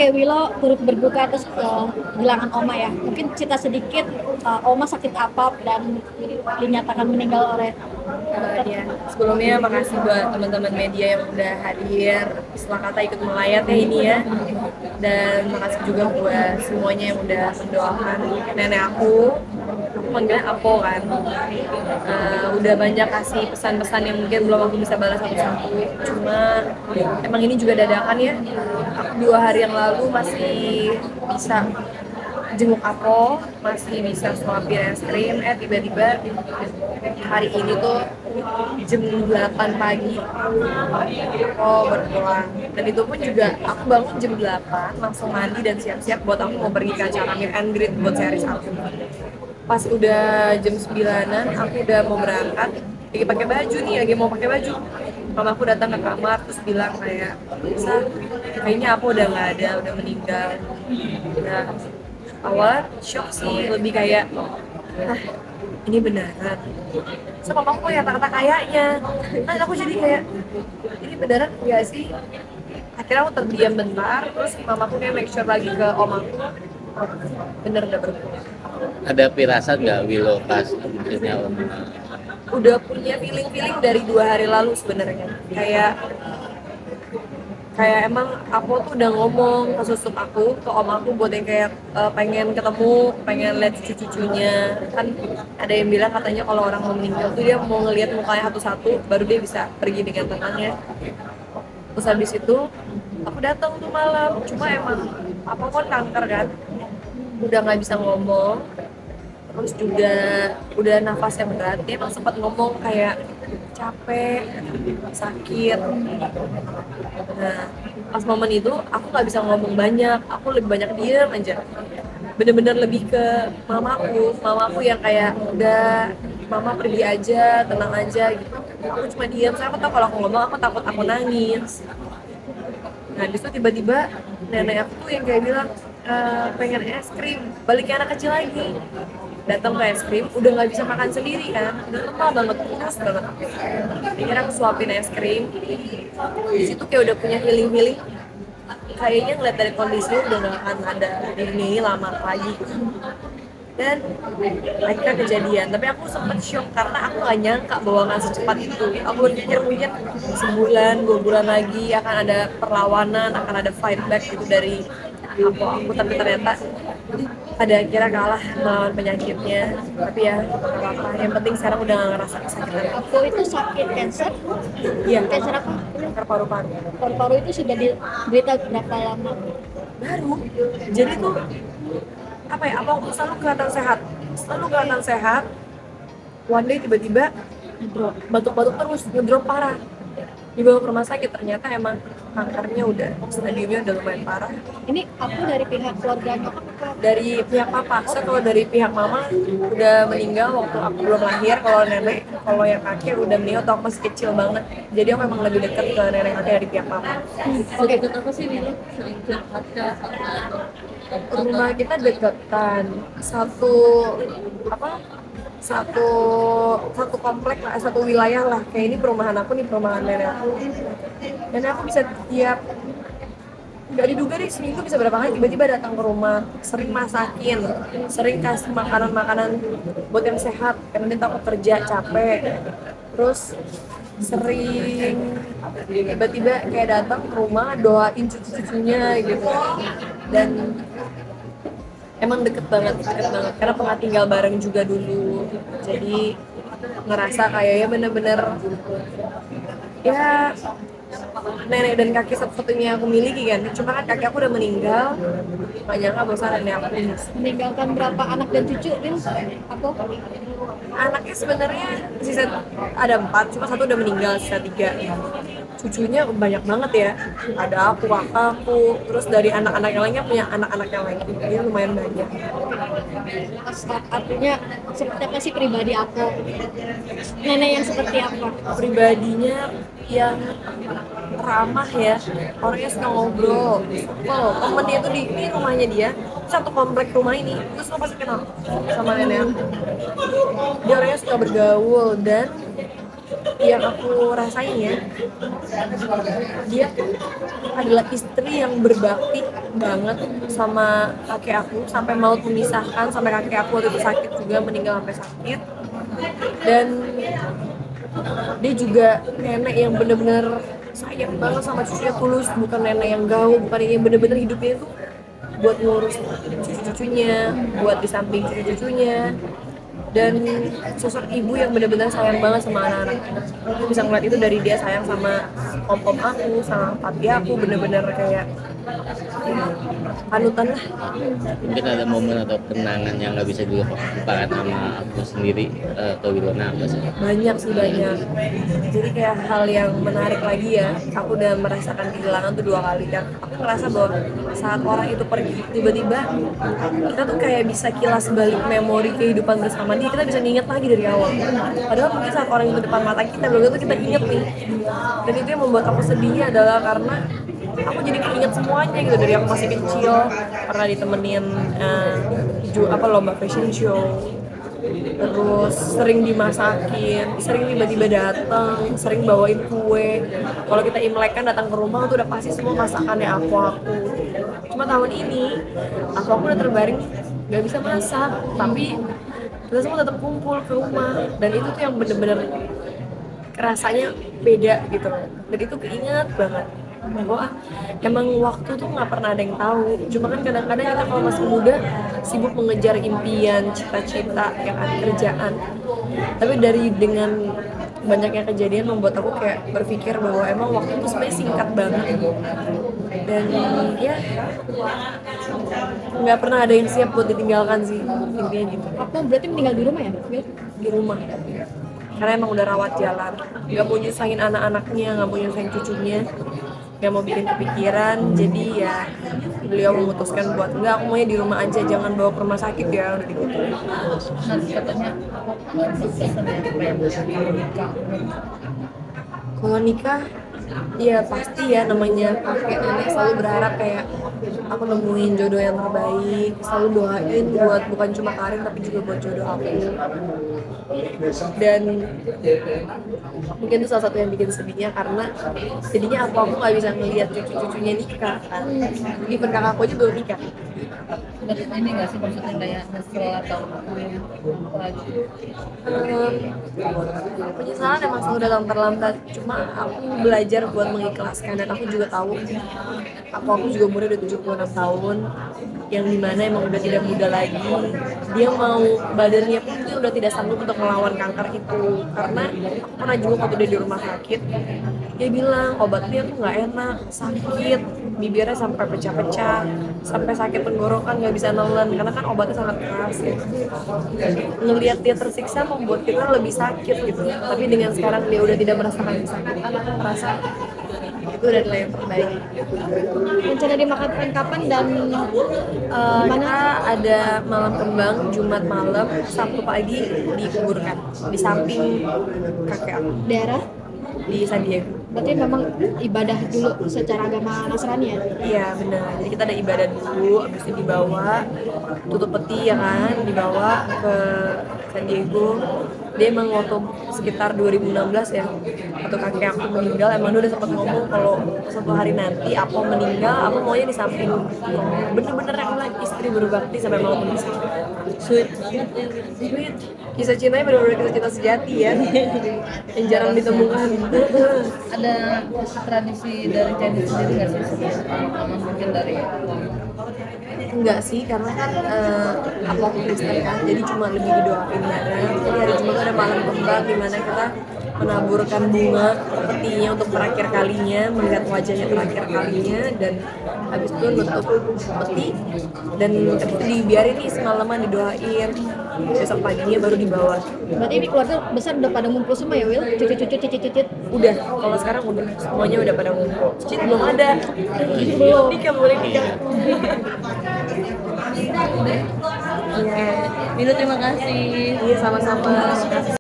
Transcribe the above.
Oke, Willow turut berduka atas kehilangan Oma ya. Mungkin cerita sedikit Oma sakit apa dan dinyatakan meninggal oleh dokter. Ya, sebelumnya makasih buat teman-teman media yang udah hadir setelah kata ikut melayat ya ini ya, dan makasih juga buat semuanya yang udah mendoakan nenek aku manggilnya Apo kan. Udah banyak kasih pesan-pesan yang mungkin belum aku bisa balas satu-satu, cuma emang ini juga dadakan ya. Aku 2 hari yang lalu masih bisa jenguk Apo, masih bisa suapin es krim, tiba-tiba hari ini tuh jam 8 pagi baru pulang. Dan itu pun juga aku bangun jam 8 langsung mandi dan siap-siap buat aku mau pergi ke acara meet and greet buat series aku. Pas udah jam 9-an aku udah mau berangkat, lagi pakai baju nih, lagi mau pakai baju, mamaku datang ke kamar terus bilang kayak, Sa, kayaknya aku udah nggak ada, udah meninggal. Nah, awal shock sih, lebih kayak ini beneran. So mamaku ya kata kayaknya, kan aku jadi kayak ini beneran nggak sih. Akhirnya aku terdiam bentar, terus mamaku kayak make sure lagi ke om aku, bener udah berpulang. Ada firasat nggak Willow pas akhirnya Om? Udah punya feeling dari 2 hari lalu sebenarnya, kayak emang aku tuh udah ngomong ke susuk aku, ke om aku buat yang kayak pengen ketemu, pengen lihat cucu-cucunya. Kan ada yang bilang katanya kalau orang mau meninggal tuh dia mau ngelihat mukanya satu-satu baru dia bisa pergi dengan tenangnya. Terus habis itu aku datang tuh malam, cuma emang apa pun kanker kan, udah nggak bisa ngomong, terus juga udah nafasnya berat. Dia emang sempat ngomong kayak capek, sakit. Nah, pas momen itu aku nggak bisa ngomong banyak, aku lebih banyak diem aja. Bener-bener lebih ke mamaku yang kayak udah mama pergi aja, tenang aja gitu. Aku cuma diem, saya aku tahu kalau aku ngomong aku takut aku nangis. Nah, habis itu tiba-tiba nenek aku tuh yang kayak bilang pengen es krim, balik ke anak kecil lagi. Datang ke es krim, udah nggak bisa makan sendiri kan, udah lemah banget, kurus banget. Akhirnya aku suapin es krim, di situ kayak udah punya feeling kayaknya ngeliat dari kondisinya udah nggak akan ada di dunia ini lama lagi. Dan akhirnya kejadian, tapi aku sempet shock karena aku gak nyangka bahwa nggak secepat itu. Aku berpikir mungkin sebulan, 2 bulan lagi akan ada perlawanan, akan ada fight back gitu dari aku, tapi ternyata pada akhirnya kalah melawan penyakitnya. Tapi ya nggak apa-apa, yang penting sekarang udah gak ngerasa kesakitan. Aku itu sakit cancer. Iya, Cancer apa? kanker paru-paru Paru-paru itu sudah diderita berapa lama? baru. Jadi tuh apa ya, apa aku selalu kelihatan sehat, one day tiba-tiba ngedrop, batuk-batuk terus, ngedrop parah, dibawa ke rumah sakit. Ternyata emang kankernya udah stadiumnya udah lumayan parah. Ini aku dari pihak keluarganya apa? Dari pihak papa, so kalau dari pihak mama udah meninggal waktu aku belum lahir. Kalau nenek, kalau yang kakek udah meninggal waktu aku masih kecil banget. Jadi aku memang lebih dekat ke nenek kakek dari pihak papa. Oke. Apa sih Willow? Sering curhat kah? Rumah kita deketan, satu apa satu satu komplek lah, satu wilayah lah. Kayak ini perumahan aku, nih perumahan nenek aku. Nenek aku bisa tiap, nggak diduga deh, seminggu bisa berapa kali tiba-tiba datang ke rumah, sering masakin, sering kasih makanan-makanan buat yang sehat karena dia takut kerja capek. Terus sering tiba-tiba kayak datang ke rumah doain cucu-cucunya gitu. Dan emang deket banget karena pernah tinggal bareng juga dulu, jadi ngerasa kayaknya bener-bener ya nenek dan kakek satu-satunya yang aku miliki kan. Cuma kan kakek aku udah meninggal, gak nyangka bosan nenek aku Meninggalkan berapa anak dan cucu, Wil? Aku? anaknya sebenarnya sisa ada 4, cuma 1 udah meninggal, sisa 3. Cucunya banyak banget ya, ada aku, kakakku, terus dari anak-anak yang lainnya punya anak-anak yang lain, jadi lumayan banyak. Artinya seperti apa sih pribadi aku? Nenek yang seperti apa? Pribadinya yang ramah ya, orangnya suka ngobrol. Kalau temennya tuh di rumahnya dia, satu komplek rumah ini, terus lo pasti kenal sama nenek aku. Dia orangnya suka bergaul dan yang aku rasain ya, dia tuh adalah istri yang berbakti banget sama kakek aku sampai maut memisahkan, sampai kakek aku waktu itu sakit juga, meninggal sampai sakit. Dan dia juga nenek yang bener-bener sayang banget sama cucunya, tulus, bukan nenek yang gaul, bukan yang bener-bener hidupnya itu buat ngurus cucu-cucunya, buat di samping cucu-cucunya. Dan sosok ibu yang benar-benar sayang banget sama anak-anaknya. Aku bisa ngeliat itu dari dia sayang sama om-om aku, sama papi aku, bener-bener kayak ya, panutan lah. Mungkin ada momen atau kenangan yang nggak bisa dilupakan sama aku sendiri atau Wilona apa sih? Banyak sih, banyak. Jadi kayak hal yang menarik lagi ya, aku udah merasakan kehilangan tuh 2 kali kan. Aku ngerasa bahwa saat orang itu pergi, tiba-tiba kita tuh kayak bisa kilas balik memori kehidupan bersama dia, kita bisa nginget lagi dari awal. Padahal mungkin saat orang itu depan mata kita, belum tentu kita inget nih. Dan itu yang membuat aku sedihnya adalah karena aku jadi keinget semuanya gitu, dari aku masih kecil pernah ditemenin lomba fashion show, terus sering dimasakin, sering tiba-tiba datang, sering bawain kue. Kalau kita Imlek kan datang ke rumah tuh udah pasti semua masakannya aku. Cuma tahun ini aku udah terbaring nggak bisa masak, tapi kita semua tetap kumpul ke rumah, dan itu tuh yang bener-bener rasanya beda gitu. Dan itu keinget banget bahwa emang waktu tuh nggak pernah ada yang tahu. Cuma kan kadang-kadang kita kalau masih muda sibuk mengejar impian, cita-cita yang ada kerjaan. Tapi dengan banyaknya kejadian membuat aku kayak berpikir bahwa emang waktu itu sebenarnya singkat banget. Dan ya nggak pernah ada yang siap buat ditinggalkan sih, intinya gitu. Apa berarti meninggal di rumah ya? Di rumah, karena emang udah rawat jalan, nggak mau nyusahin anak-anaknya, nggak mau nyusahin cucunya, nggak mau bikin kepikiran. Jadi ya beliau memutuskan buat enggak, aku maunya di rumah aja, jangan bawa ke rumah sakit ya, udah gitu. Nanti katanya pesan ya nikah. Kalau nikah ya pasti ya, namanya kakek nenek selalu berharap kayak aku nemuin jodoh yang terbaik, selalu doain buat bukan cuma Karin tapi juga buat jodoh aku. Dan mungkin itu salah satu yang bikin sedihnya, karena jadinya aku nggak bisa ngelihat cucu-cucunya nikah kan. Even kakakku aja belum nikah. Dan ini nggak sih maksudnya kayak nyesel atau lagi? Penyesalan emang selalu datang terlambat, cuma aku belajar buat mengikhlaskan. Dan aku juga tahu aku juga umurnya udah 76 tahun, yang dimana emang udah tidak muda lagi. Dia mau, badannya pun dia udah tidak sanggup untuk melawan kanker itu. Karena aku pernah jenguk waktu dia di rumah sakit, dia bilang obatnya tuh nggak enak, sakit, bibirnya sampai pecah-pecah, sampai sakit tenggorokan, nggak bisa nelen karena kan obatnya sangat keras ya. Ngelihat dia tersiksa membuat kita lebih sakit gitu. Tapi dengan sekarang dia udah tidak merasakan kesakitan, aku merasa itu adalah yang terbaik. Rencana dimakamkan kapan dan Mana ada malam kembang, Jumat malam, Sabtu pagi dikuburkan di samping kakek aku daerah? di San Diego. Berarti memang ibadah dulu secara agama Nasrani ya? Iya benar. Jadi kita ada ibadah dulu, habis itu dibawa tutup peti ya kan, dibawa ke San Diego. Dia emang waktu sekitar 2016 ya, waktu kakek aku meninggal, emang dia udah sempat ngomong kalau suatu hari nanti aku meninggal, aku maunya di samping. Bener-bener yang lagi istri berbakti sampai mau menisah. Sweet. Kisah cintanya bener-bener kisah cinta sejati ya, yang jarang ditemukan. Ada tradisi dari Chinese sendiri nggak sih sebelum mungkin dari Enggak sih, karena kan aku Kristen kan, jadi cuma lebih didoain bareng. Jadi hari Jumat ada malam kembang di mana kita menaburkan bunga petinya untuk terakhir kalinya, melihat wajahnya terakhir kalinya, dan habis itu nutup peti dan habis itu dibiarin nih semalaman didoain. Besok paginya baru dibawa. Berarti ini keluarga besar udah pada ngumpul semua ya, Will? Cucu-cucu, cicit-cicit? Udah, kalau sekarang udah semuanya udah pada ngumpul. Cicit belum ada. Belum. Nikah boleh nikah. Oke, Milo terima kasih. Iya sama-sama.